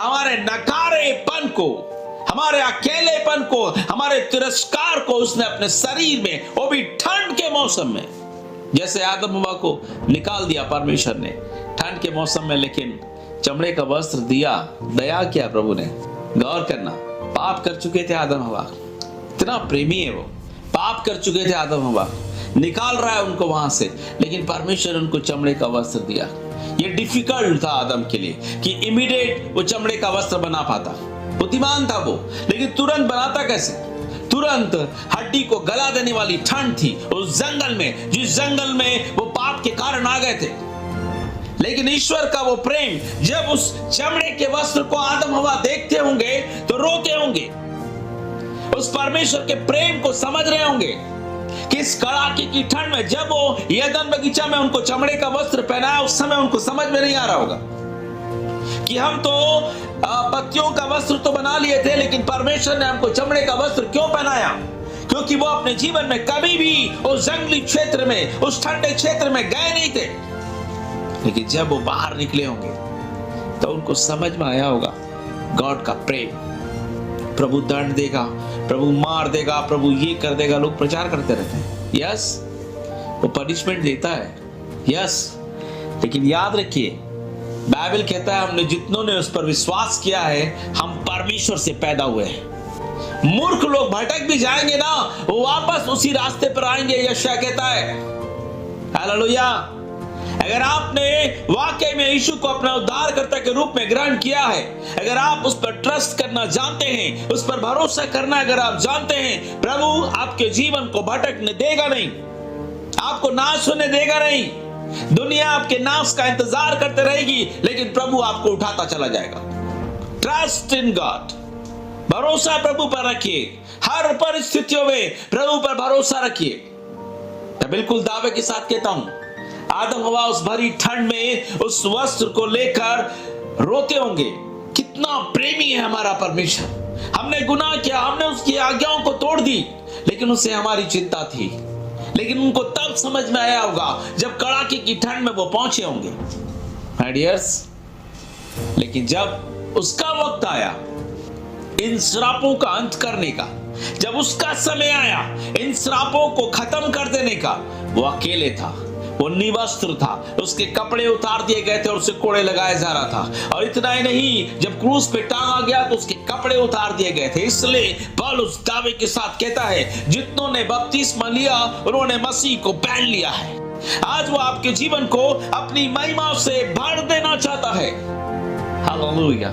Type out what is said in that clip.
हमारे नकारेपन को, हमारे अकेलेपन को, हमारे तिरस्कार को उसने अपने शरीर में, वो भी ठंड के मौसम में, जैसे आदम हवा को निकाल दिया परमेश्वर ने ठंड के मौसम में, लेकिन चमड़े का वस्त्र दिया, दया किया प्रभु ने। गौर करना, पाप कर चुके थे आदम हवा, इतना प्रेमी है वो, पाप कर चुके थे आदम हवा, निकाल रहा है उनको वहां से, लेकिन परमेश्वर ने उनको चमड़े का वस्त्र दिया। ये डिफिकल्ट था आदम के लिए कि इमीडिएट वो चमड़े का वस्त्र बना पाता, बुद्धिमान था वो, लेकिन तुरंत बनाता कैसे? तुरंत हड्डी को गला देने वाली ठंड थी उस जंगल में, जिस जंगल में वो पाप के कारण आ गए थे। लेकिन ईश्वर का वो प्रेम, जब उस चमड़े के वस्त्र को आदम हवा देखते होंगे तो रोते होंगे, उस परमेश्वर के प्रेम को समझ रहे होंगे कि इस कड़ाके की ठंड में जब वो एदन बगीचा में उनको चमड़े का वस्त्र पहनाया, उस समय उनको समझ में नहीं आ रहा होगा कि हम तो पत्तियों का वस्त्र तो बना लिए थे, लेकिन परमेश्वर ने हमको चमड़े का वस्त्र क्यों पहनाया? क्योंकि वो अपने जीवन में कभी भी उस जंगली क्षेत्र में, उस ठंडे क्षेत्र में गए नहीं थे। लेकिन जब वो बाहर निकले होंगे तो उनको समझ में आया होगा गॉड का प्रेम। प्रभु दंड देगा, प्रभु मार देगा, प्रभु ये कर देगा, लोग प्रचार करते रहते हैं, यस, वो पनिशमेंट देता है, यस, लेकिन याद रखिए बाइबल कहता है हमने जितनों ने उस पर विश्वास किया है, हम परमेश्वर से पैदा हुए हैं। मूर्ख लोग भटक भी जाएंगे ना, वो वापस उसी रास्ते पर आएंगे, यशायाह कहता है। हालेलुया। अगर आपने वाकई में यीशु को अपना उद्धारकर्ता के रूप में ग्रहण किया है, अगर आप उस पर ट्रस्ट करना जानते हैं, उस पर भरोसा करना अगर आप जानते हैं, प्रभु आपके जीवन को भटकने देगा नहीं, आपको नाश होने देगा नहीं। दुनिया आपके नाश का इंतजार करते रहेगी, लेकिन प्रभु आपको उठाता चला जाएगा। ट्रस्ट इन गॉड, भरोसा प्रभु पर रखिए, हर परिस्थितियों में प्रभु पर भरोसा रखिए। मैं बिल्कुल दावे के साथ कहता हूं, आदम हवा उस भरी ठंड में उस वस्त्र को लेकर रोते होंगे। कितना प्रेमी है हमारा परमेश्वर। हमने गुनाह किया, हमने उसकी आज्ञाओं को तोड़ दी, लेकिन उससे हमारी चिंता थी। लेकिन उनको तब समझ में आया होगा जब कड़ाके की ठंड में वो पहुंचे होंगे, माय डियर्स। लेकिन जब उसका वक्त आया इन श्रापों का अंत करने का, जब उसका समय आया इन श्रापों को खत्म कर देने का, वो अकेले था, वो निवस्त्र था, उसके कपड़े उतार दिए गए थे और उसे कोड़े लगाया जा रहा था। और इतना ही नहीं, जब क्रूस पे टांगा गया तो उसके कपड़े उतार दिए गए थे। इसलिए पौलुस दावे के साथ कहता है, जितनों ने बपतिस्मा लिया उन्होंने मसीह को पहन लिया है। आज वो आपके जीवन को अपनी महिमा से भर देना चाहता है। हालेलुया।